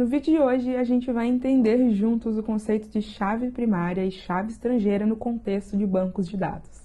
No vídeo de hoje, a gente vai entender juntos o conceito de chave primária e chave estrangeira no contexto de bancos de dados.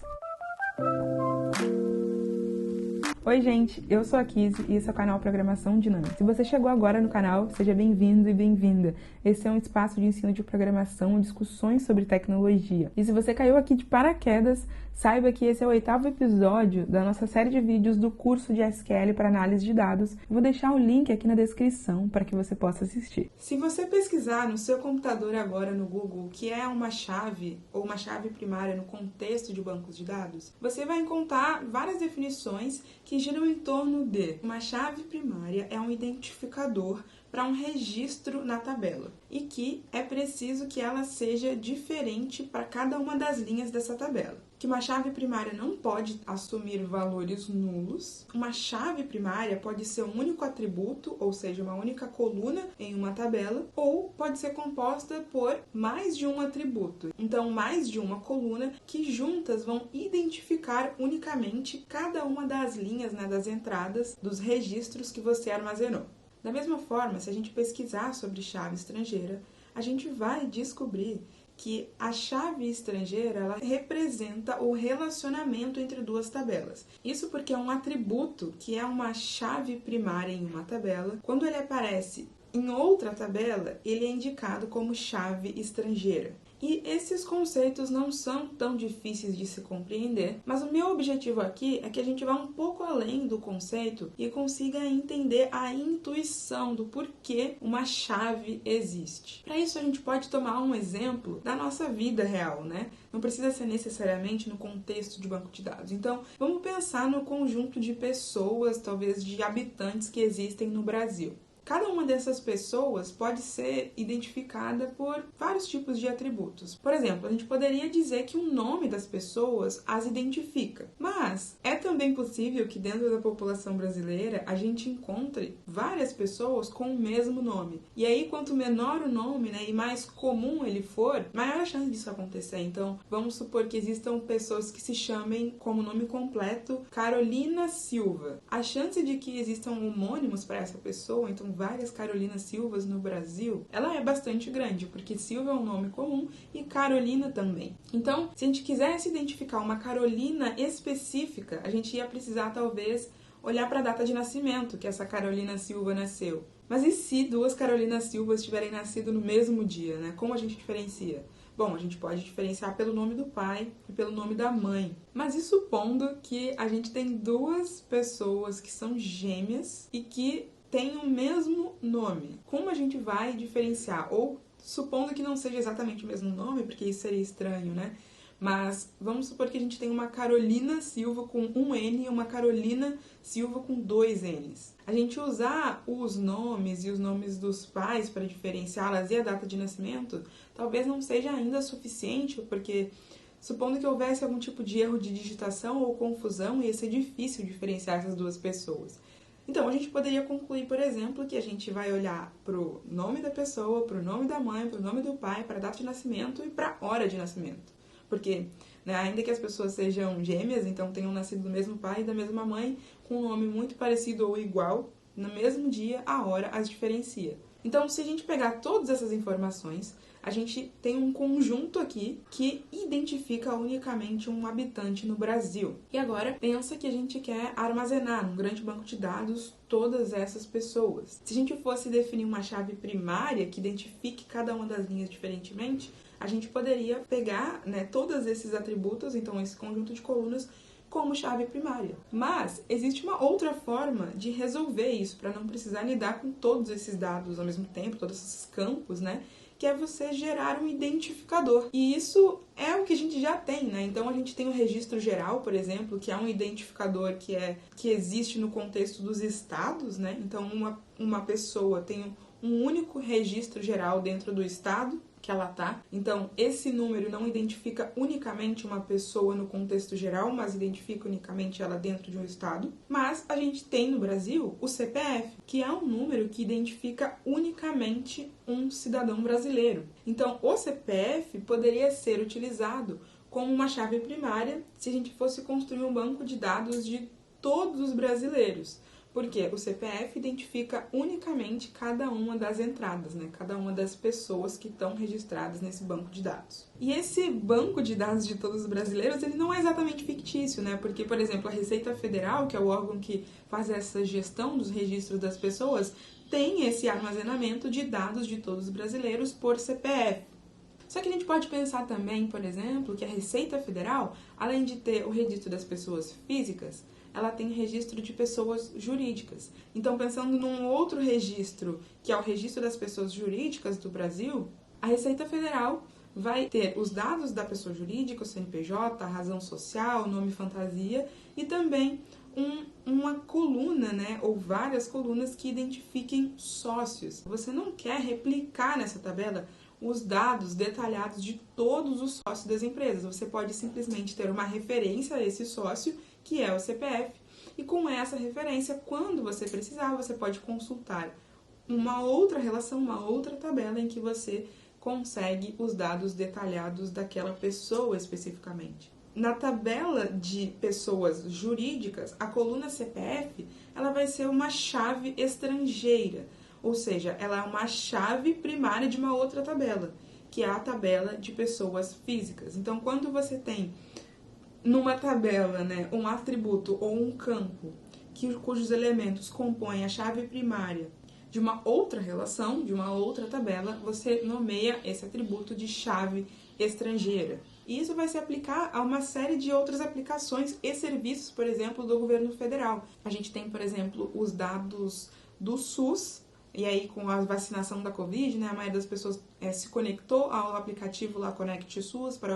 Oi gente, eu sou a Kizzy e esse é o canal Programação Dinâmica. Se você chegou agora no canal, seja bem-vindo e bem-vinda. Esse é um espaço de ensino de programação e discussões sobre tecnologia. E se você caiu aqui de paraquedas, saiba que esse é o 8º episódio da nossa série de vídeos do curso de SQL para análise de dados. Eu vou deixar o link aqui na descrição para que você possa assistir. Se você pesquisar no seu computador agora no Google o que é uma chave ou uma chave primária no contexto de bancos de dados, você vai encontrar várias definições que giram em torno de uma chave primária é um identificador para um registro na tabela e que é preciso que ela seja diferente para cada uma das linhas dessa tabela. Que uma chave primária não pode assumir valores nulos. Uma chave primária pode ser um único atributo, ou seja, uma única coluna em uma tabela, ou pode ser composta por mais de um atributo. Então, mais de uma coluna que juntas vão identificar unicamente cada uma das linhas, das entradas dos registros que você armazenou. Da mesma forma, se a gente pesquisar sobre chave estrangeira, a gente vai descobrir que a chave estrangeira ela representa o relacionamento entre duas tabelas. Isso porque é um atributo que é uma chave primária em uma tabela. Quando ele aparece em outra tabela, ele é indicado como chave estrangeira. E esses conceitos não são tão difíceis de se compreender, mas o meu objetivo aqui é que a gente vá um pouco além do conceito e consiga entender a intuição do porquê uma chave existe. Para isso, a gente pode tomar um exemplo da nossa vida real, Não precisa ser necessariamente no contexto de banco de dados. Então, vamos pensar no conjunto de pessoas, talvez de habitantes que existem no Brasil. Cada uma dessas pessoas pode ser identificada por vários tipos de atributos. Por exemplo, a gente poderia dizer que o nome das pessoas as identifica. Mas é também possível que dentro da população brasileira a gente encontre várias pessoas com o mesmo nome. E aí, quanto menor o nome, e mais comum ele for, maior a chance disso acontecer. Então, vamos supor que existam pessoas que se chamem como nome completo Carolina Silva. A chance de que existam homônimos para essa pessoa, então várias Carolinas Silvas no Brasil, ela é bastante grande, porque Silva é um nome comum e Carolina também. Então, se a gente quisesse identificar uma Carolina específica, a gente ia precisar, talvez, olhar para a data de nascimento que essa Carolina Silva nasceu. Mas e se duas Carolinas Silvas tiverem nascido no mesmo dia, Como a gente diferencia? Bom, a gente pode diferenciar pelo nome do pai e pelo nome da mãe. Mas e supondo que a gente tem duas pessoas que são gêmeas e que têm o mesmo nome? Como a gente vai diferenciar? Ou supondo que não seja exatamente o mesmo nome, porque isso seria estranho, Mas vamos supor que a gente tem uma Carolina Silva com um N e uma Carolina Silva com 2 N's. A gente usar os nomes e os nomes dos pais para diferenciá-las e a data de nascimento talvez não seja ainda suficiente, porque supondo que houvesse algum tipo de erro de digitação ou confusão, ia ser difícil diferenciar essas duas pessoas. Então, a gente poderia concluir, por exemplo, que a gente vai olhar para o nome da pessoa, para o nome da mãe, para o nome do pai, para a data de nascimento e para a hora de nascimento. Porque, ainda que as pessoas sejam gêmeas, então tenham nascido do mesmo pai e da mesma mãe, com um nome muito parecido ou igual, no mesmo dia, a hora as diferencia. Então, se a gente pegar todas essas informações, a gente tem um conjunto aqui que identifica unicamente um habitante no Brasil. E agora, pensa que a gente quer armazenar num grande banco de dados todas essas pessoas. Se a gente fosse definir uma chave primária que identifique cada uma das linhas diferentemente, a gente poderia pegar todos esses atributos, então esse conjunto de colunas, como chave primária. Mas existe uma outra forma de resolver isso, para não precisar lidar com todos esses dados ao mesmo tempo, todos esses campos, que é você gerar um identificador. E isso é o que a gente já tem, Então a gente tem o registro geral, por exemplo, que é um identificador que existe no contexto dos estados, Então uma pessoa tem um único registro geral dentro do estado que ela tá. Então, esse número não identifica unicamente uma pessoa no contexto geral, mas identifica unicamente ela dentro de um estado. Mas a gente tem no Brasil o CPF, que é um número que identifica unicamente um cidadão brasileiro. Então, o CPF poderia ser utilizado como uma chave primária se a gente fosse construir um banco de dados de todos os brasileiros. Porque o CPF identifica unicamente cada uma das entradas, né? Cada uma das pessoas que estão registradas nesse banco de dados. E esse banco de dados de todos os brasileiros, ele não é exatamente fictício, né? Porque, por exemplo, a Receita Federal, que é o órgão que faz essa gestão dos registros das pessoas, tem esse armazenamento de dados de todos os brasileiros por CPF. Só que a gente pode pensar também, por exemplo, que a Receita Federal, além de ter o registro das pessoas físicas, ela tem registro de pessoas jurídicas. Então, pensando num outro registro, que é o registro das pessoas jurídicas do Brasil, a Receita Federal vai ter os dados da pessoa jurídica, o CNPJ, a razão social, o nome fantasia e também uma coluna, né, ou várias colunas que identifiquem sócios. Você não quer replicar nessa tabela os dados detalhados de todos os sócios das empresas. Você pode simplesmente ter uma referência a esse sócio, que é o CPF, e com essa referência, quando você precisar, você pode consultar uma outra relação, uma outra tabela em que você consegue os dados detalhados daquela pessoa especificamente. Na tabela de pessoas jurídicas, a coluna CPF, ela vai ser uma chave estrangeira, ou seja, ela é uma chave primária de uma outra tabela, que é a tabela de pessoas físicas. Então, quando você tem numa tabela, né, um atributo ou um campo cujos elementos compõem a chave primária de uma outra relação, de uma outra tabela, você nomeia esse atributo de chave estrangeira. E isso vai se aplicar a uma série de outras aplicações e serviços, por exemplo, do governo federal. A gente tem, por exemplo, os dados do SUS, e aí com a vacinação da Covid, né, a maioria das pessoas se conectou ao aplicativo lá Conect SUS para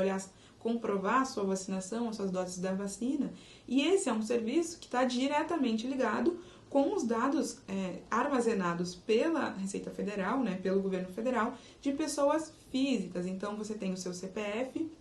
comprovar a sua vacinação, as suas doses da vacina. E esse é um serviço que está diretamente ligado com os dados armazenados pela Receita Federal, né, pelo governo federal, de pessoas físicas. Então, você tem o seu CPF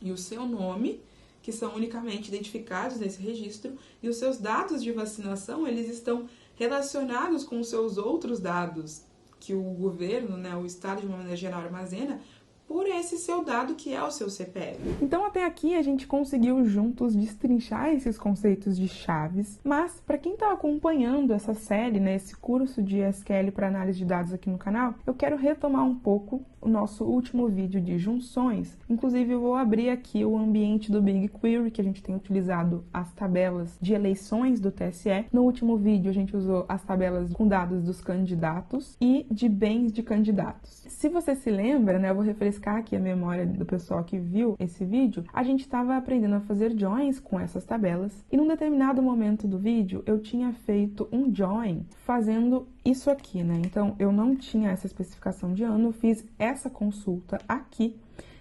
e o seu nome, que são unicamente identificados nesse registro, e os seus dados de vacinação, eles estão relacionados com os seus outros dados que o governo, né, o Estado, de uma maneira geral, armazena, por esse seu dado que é o seu CPF. Então, até aqui a gente conseguiu juntos destrinchar esses conceitos de chaves, mas para quem está acompanhando essa série, né, esse curso de SQL para análise de dados aqui no canal, eu quero retomar um pouco o nosso último vídeo de junções. Inclusive, eu vou abrir aqui o ambiente do BigQuery, que a gente tem utilizado as tabelas de eleições do TSE. No último vídeo, a gente usou as tabelas com dados dos candidatos e de bens de candidatos. Se você se lembra, né, eu vou refrescar aqui a memória do pessoal que viu esse vídeo, a gente estava aprendendo a fazer joins com essas tabelas, e num determinado momento do vídeo, eu tinha feito um join fazendo isso aqui, né? Então, eu não tinha essa especificação de ano, eu fiz essa consulta aqui,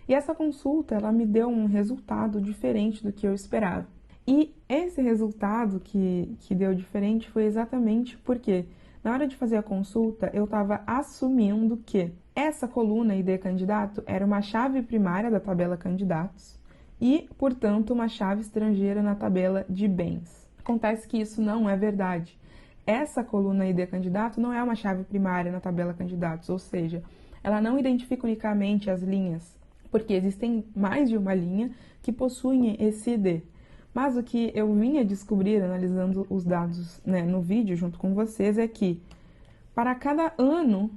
e essa consulta, ela me deu um resultado diferente do que eu esperava. E esse resultado que deu diferente foi exatamente porque, na hora de fazer a consulta, eu estava assumindo que essa coluna ID candidato era uma chave primária da tabela candidatos e, portanto, uma chave estrangeira na tabela de bens. Acontece que isso não é verdade. Essa coluna ID candidato não é uma chave primária na tabela candidatos, ou seja, ela não identifica unicamente as linhas, porque existem mais de uma linha que possuem esse ID. Mas o que eu vinha descobrir analisando os dados, né, no vídeo junto com vocês é que para cada ano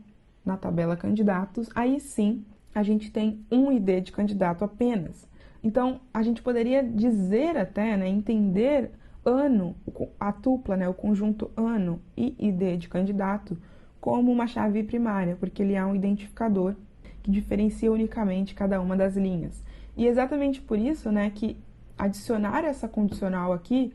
na tabela candidatos, aí sim a gente tem um ID de candidato apenas. Então, a gente poderia dizer até, né, entender ano, a tupla, né, o conjunto ano e ID de candidato como uma chave primária, porque ele é um identificador que diferencia unicamente cada uma das linhas. E exatamente por isso, né, que adicionar essa condicional aqui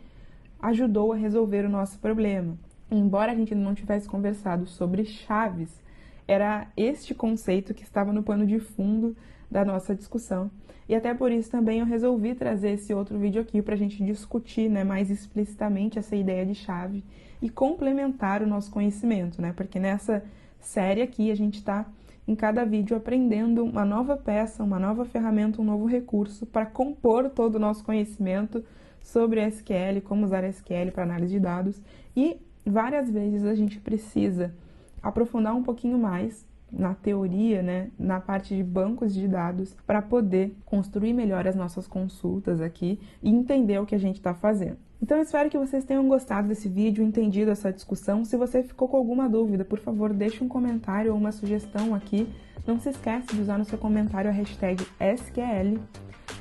ajudou a resolver o nosso problema. Embora a gente não tivesse conversado sobre chaves, era este conceito que estava no pano de fundo da nossa discussão. E até por isso também eu resolvi trazer esse outro vídeo aqui para a gente discutir, né, mais explicitamente essa ideia de chave e complementar o nosso conhecimento, né? Porque nessa série aqui a gente está em cada vídeo aprendendo uma nova peça, uma nova ferramenta, um novo recurso para compor todo o nosso conhecimento sobre SQL, como usar SQL para análise de dados. E várias vezes a gente precisa aprofundar um pouquinho mais na teoria, né, na parte de bancos de dados, para poder construir melhor as nossas consultas aqui e entender o que a gente está fazendo. Então, eu espero que vocês tenham gostado desse vídeo, entendido essa discussão. Se você ficou com alguma dúvida, por favor, deixe um comentário ou uma sugestão aqui. Não se esqueça de usar no seu comentário a hashtag SQL.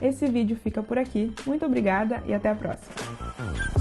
Esse vídeo fica por aqui. Muito obrigada e até a próxima!